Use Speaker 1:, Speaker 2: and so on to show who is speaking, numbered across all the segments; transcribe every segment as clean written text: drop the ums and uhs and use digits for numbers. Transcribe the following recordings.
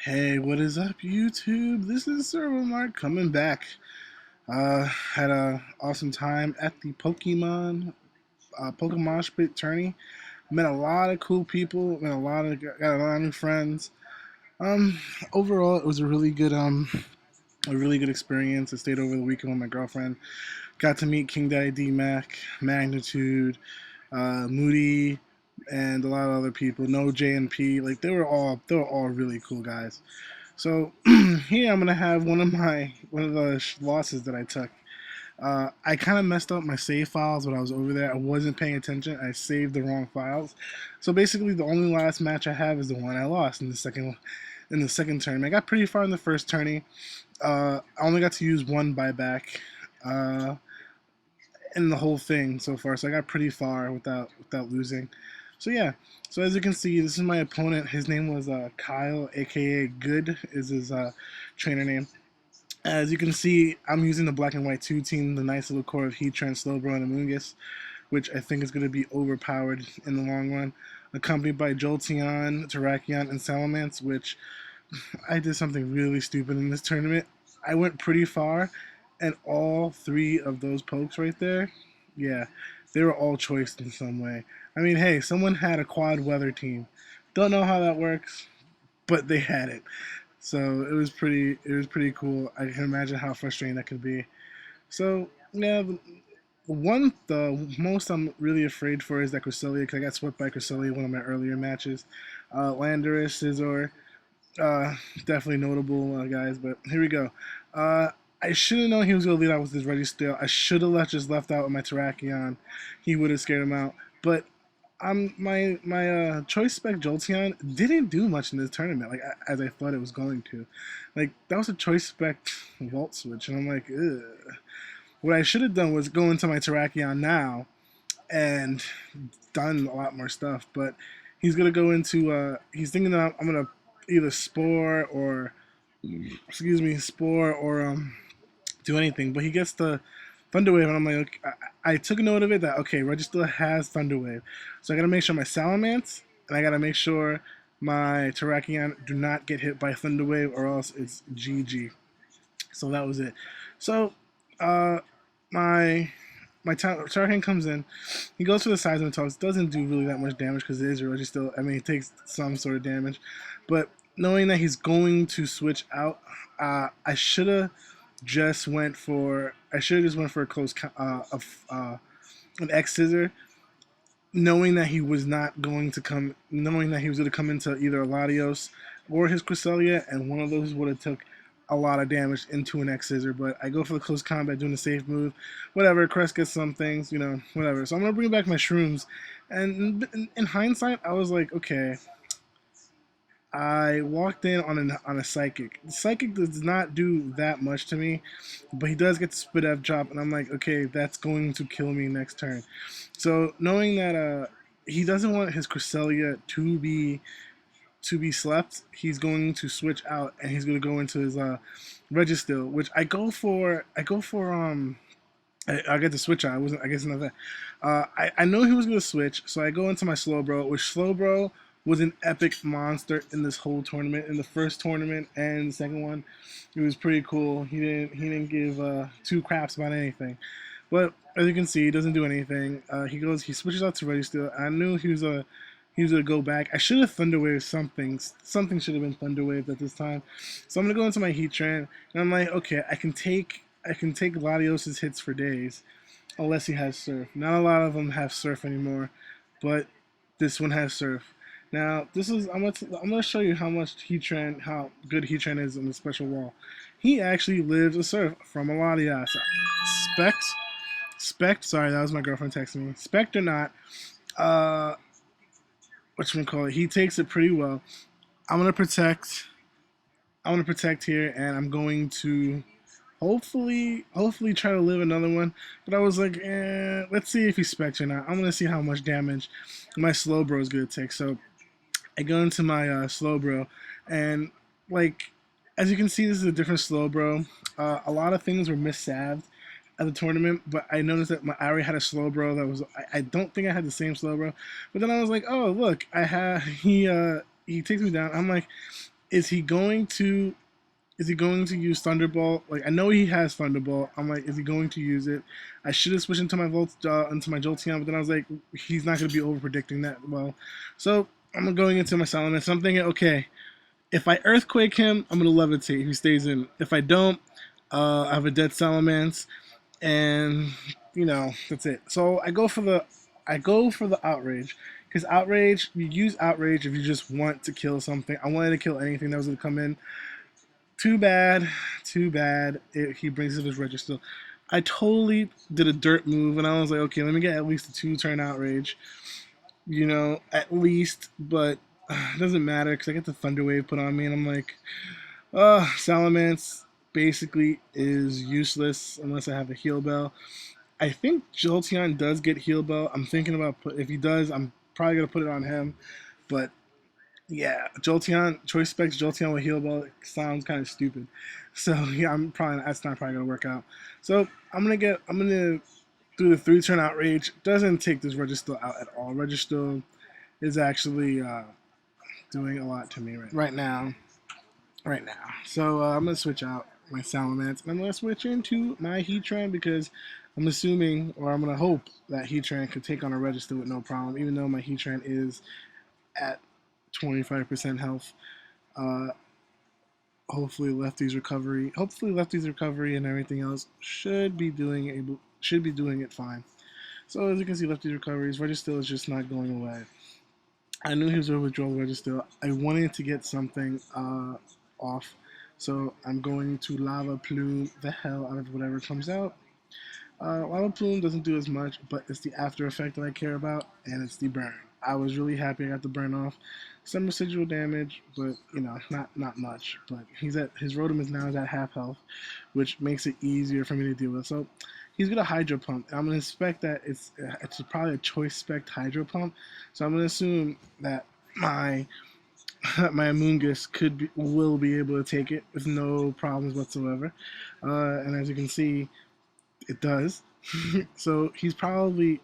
Speaker 1: Hey, what is up, YouTube? This is Servo Mark coming back. Had a awesome time at the Pokemon Spit Tourney. Met a lot of cool people. Got a lot of new friends. Um, Overall, it was a really good experience. I stayed over the weekend with my girlfriend. Got to meet King Daddy D Mac, Magnitude, Moody, and a lot of other people. No JNP. Like they were all really cool guys. So here I'm gonna have one of the losses that I took. I kind of messed up my save files when I was over there. I wasn't paying attention. I saved the wrong files. So basically, the only last match I have is the one I lost in the second tournament. I got pretty far in the first tourney. I only got to use one buyback uh, in the whole thing so far. So I got pretty far without losing. So yeah. So as you can see, this is my opponent. His name was Kyle, aka Good, is his trainer name. As you can see, I'm using the black and white 2 team, the nice little core of Heatran, Slowbro, and Amoonguss, which I think is going to be overpowered in the long run. Accompanied by Jolteon, Terrakion, and Salamence, which I did something really stupid in this tournament. I went pretty far, and all three of those pokes right there, yeah, they were all choiced in some way. I mean, hey, someone had a quad weather team. Don't know how that works, but they had it. So it was pretty cool. I can imagine how frustrating that could be. So yeah, the most I'm really afraid for is that Cresselia, because I got swept by Cresselia one of my earlier matches. Landorus, Scizor, definitely notable guys. But here we go. I should have known he was going to lead out with his Registeel. I should have just left out with my Terrakion. He would have scared him out. But my choice spec Jolteon didn't do much in this tournament, like as I thought it was going to. Like that was a choice spec Volt Switch, and I'm like, ugh. What I should have done was go into my Terrakion now and done a lot more stuff. But he's gonna go into he's thinking that I'm gonna either spore or do anything. But he gets the Thunder Wave, and I'm like, okay, I took note of it that okay, Registeel has Thunder Wave, so I gotta make sure my Salamence and I gotta make sure my Terrakion do not get hit by Thunder Wave, or else it's GG. So that was it. So my Terrakion comes in, he goes for the Seismic Toss, doesn't do really that much damage because it is Registeel. I mean, it takes some sort of damage, but knowing that he's going to switch out, I should have just went for a close an X scissor, knowing that he was not going to come, knowing that he was going to come into either Latios or his Cresselia, and one of those would have took a lot of damage into an X scissor. But I go for the close combat, doing the safe move, whatever. Crest gets some things, whatever. So I'm gonna bring back my shrooms, and in hindsight, I was like, okay, I walked in on a psychic. The psychic does not do that much to me, but he does get the spit F drop, and I'm like, okay, that's going to kill me next turn. So knowing that he doesn't want his Cresselia to be slept, he's going to switch out and he's going to go into his Registeel, which I get the switch out. I guess not that. I know he was going to switch, so I go into my Slowbro, which Slowbro was an epic monster in this whole tournament. In the first tournament and the second one, it was pretty cool. He didn't give two craps about anything. But as you can see, he doesn't do anything. He switches out to Registeel. I knew he was gonna go back. I should have Thunder Wave something. Something should have been Thunder Wave at this time. So I'm gonna go into my Heatran, and I'm like, okay, I can take Latios's hits for days, unless he has Surf. Not a lot of them have Surf anymore, but this one has Surf. Now I'm gonna show you how good Heatran is on the special wall. He actually lives a Surf from a Latias. Spect, Sorry, that was my girlfriend texting me. Spect or not, whatchamacallit, he takes it pretty well. I'm gonna protect. I'm gonna protect here, and I'm going to hopefully try to live another one. But I was like, let's see if he specs or not. I'm gonna see how much damage my Slowbro is gonna take. So I go into my Slowbro, and like as you can see, this is a different Slowbro. A lot of things were missalved at the tournament, but I noticed that I already had a Slowbro that was. I don't think I had the same Slowbro, but then I was like, oh look, I have he takes me down. I'm like, is he going to use Thunderbolt? Like, I know he has Thunderbolt. I'm like, is he going to use it? I should have switched into my Jolteon, but then I was like, he's not going to be over predicting that well. So I'm going into my Salamence. So I'm thinking, okay, if I Earthquake him, I'm going to Levitate. He stays in. If I don't, I have a dead Salamence, and that's it. So I go for the Outrage. Because Outrage, you use Outrage if you just want to kill something. I wanted to kill anything that was going to come in. Too bad, he brings it as register. I totally did a dirt move, and I was like, okay, let me get at least a 2-turn outrage, at least. But it doesn't matter because I get the Thunder Wave put on me, and I'm like, Salamence basically is useless unless I have a Heal Bell. I think Jolteon does get Heal Bell. I'm thinking about if he does, I'm probably gonna put it on him, but yeah, Jolteon, Choice Specs Jolteon with Heal Ball sounds kind of stupid. So yeah, that's not probably gonna work out. So I'm gonna do the 3-turn outrage. Doesn't take this Register out at all. Register is actually doing a lot to me right now. Right now. So I'm gonna switch out my Salamence and I'm gonna switch into my Heatran because I'm assuming, or I'm gonna hope that Heatran could take on a Register with no problem, even though my Heatran is at 25% health. Uh, hopefully Lefty's recovery and everything else should be doing it fine. So as you can see, Lefty's recovery, Register is just not going away. I knew he was going to withdraw Register. I wanted to get something off, so I'm going to Lava Plume the hell out of whatever comes out. Lava Plume doesn't do as much, but it's the after effect that I care about, and it's the burn. I was really happy I got the burn off. Some residual damage, but not much. But his Rotom is now at half health, which makes it easier for me to deal with. So he's gonna Hydro Pump. I'm gonna expect that it's probably a Choice Spec Hydro Pump. So I'm gonna assume that my my Amoonguss will be able to take it with no problems whatsoever. And as you can see, it does. So he's probably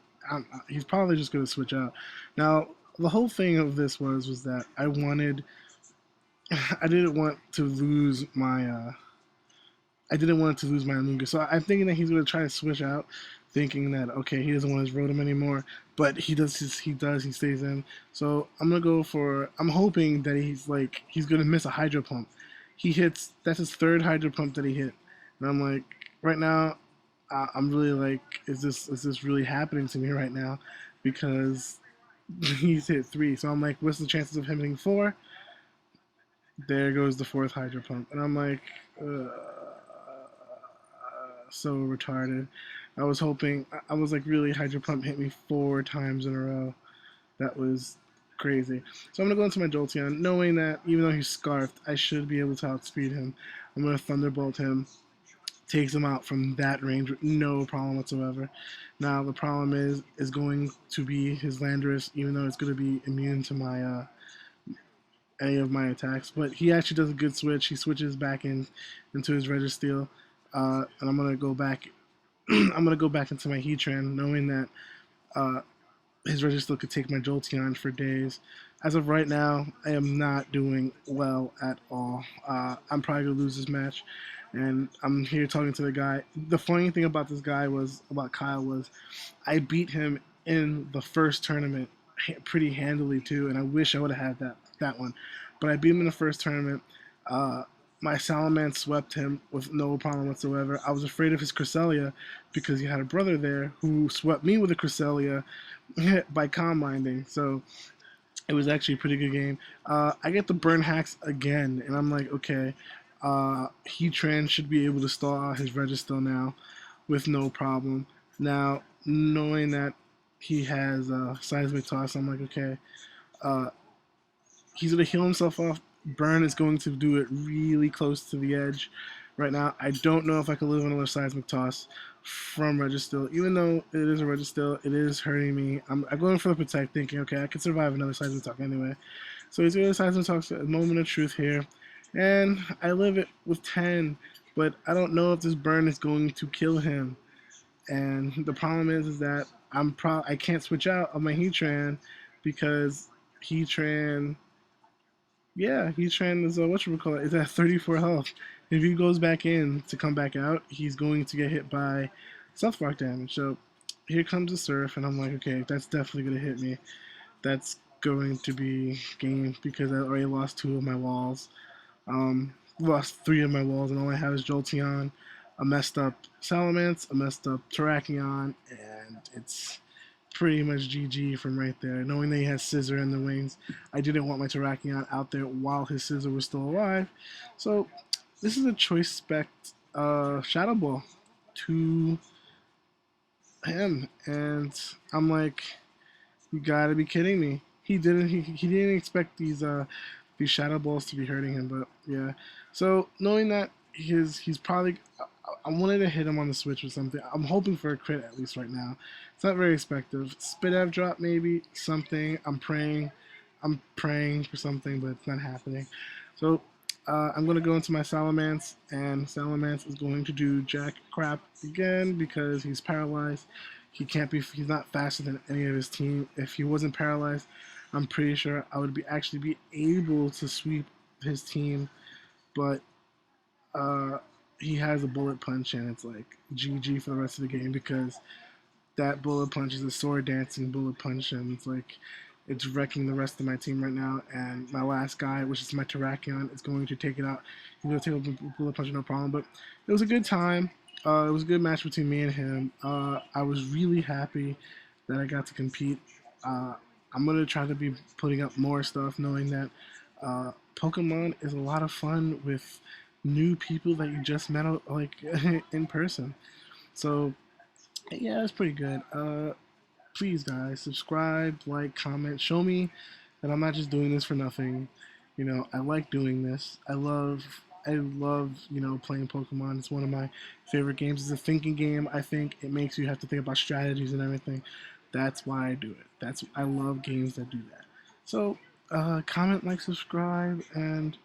Speaker 1: just going to switch out. Now the whole thing of this was that I didn't want to lose my Amoonguss. So I'm thinking that he's going to try to switch out, thinking that okay, he doesn't want his Rotom anymore, but he stays in. So I'm hoping that he's going to miss a Hydro Pump. That's his third Hydro Pump that he hit, and I'm like, right now I'm really like, is this really happening to me right now? Because he's hit 3, so I'm like, what's the chances of him hitting 4? There goes the 4th Hydro Pump, and I'm like, so retarded. I was hoping, I was like, really, Hydro Pump hit me 4 times in a row. That was crazy. So I'm gonna go into my Jolteon, knowing that even though he's scarfed, I should be able to outspeed him. I'm gonna Thunderbolt him. Takes him out from that range with no problem whatsoever. Now the problem is going to be his Landorus, even though it's going to be immune to my any of my attacks. But he actually does a good switch. He switches back into his Registeel, and I'm gonna go back. I'm gonna go back into my Heatran, knowing that his Registeel could take my Jolteon for days. As of right now, I am not doing well at all. I'm probably gonna lose this match, and I'm here talking to the guy. The funny thing about Kyle was, I beat him in the first tournament pretty handily too, and I wish I would have had that one, but I beat him in the first tournament. My Salamence swept him with no problem whatsoever. I was afraid of his Cresselia because he had a brother there who swept me with a Cresselia by Calm Minding. So it was actually a pretty good game. I get the burn hacks again, and I'm like, okay, Heatran should be able to stall out his Registeel now with no problem. Now, knowing that he has Seismic Toss, I'm like, okay, he's going to heal himself off. Burn is going to do it really close to the edge. Right now, I don't know if I can live another Seismic Toss from Registeel. Even though it is a Registeel, it is hurting me. I'm going for the Protect, thinking, okay, I can survive another Seismic Toss anyway. So he's going to Seismic Toss a moment of truth here. And I live it with 10, but I don't know if this burn is going to kill him. And the problem is that I can't switch out on my Heatran because Heatran Yeah, he's trying to, whatchamacallit, it's at 34 health. If he goes back in to come back out, he's going to get hit by Stealth Rock damage. So here comes the Surf, and I'm like, okay, that's definitely going to hit me. That's going to be game because I already lost two of my walls. Lost three of my walls, and all I have is Jolteon, a messed up Salamence, a messed up Terrakion, and it's pretty much GG from right there. Knowing that he has Scissor in the wings, I didn't want my Terrakion out there while his Scissor was still alive. So this is a choice spec Shadow Ball to him, and I'm like, you gotta be kidding me. He didn't expect these shadow balls to be hurting him, but yeah. So knowing that he's probably I wanted to hit him on the switch or something. I'm hoping for a crit at least right now. It's not very expected. Spit F drop maybe something. I'm praying for something, but it's not happening. So I'm gonna go into my Salamence, and Salamence is going to do jack crap again because he's paralyzed. He can't be. He's not faster than any of his team. If he wasn't paralyzed, I'm pretty sure I would be actually be able to sweep his team. But uh, he has a bullet punch, and it's like GG for the rest of the game because that bullet punch is a sword dancing bullet punch, and it's like it's wrecking the rest of my team right now. And my last guy, which is my Terrakion, is going to take it out. He's going to take a bullet punch, no problem. But it was a good time. It was a good match between me and him. I was really happy that I got to compete. Uh, I'm gonna try to be putting up more stuff, knowing that Pokemon is a lot of fun with new people that you just met like in person. So yeah, it's pretty good. Please guys, subscribe, like, comment, show me that I'm not just doing this for nothing. You know, I like doing this. I love, playing Pokemon. It's one of my favorite games. It's a thinking game. I think it makes you have to think about strategies and everything. That's why I do it. I love games that do that. So, comment, like, subscribe, and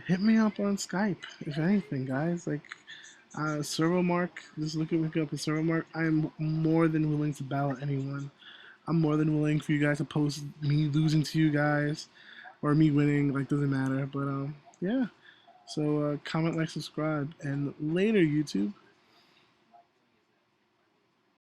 Speaker 1: hit me up on Skype if anything, guys. Like, Servo Mark, just look up a Servo Mark. I am more than willing to battle anyone. I'm more than willing for you guys to post me losing to you guys or me winning. Like, doesn't matter. But yeah. So comment, like, subscribe, and later, YouTube.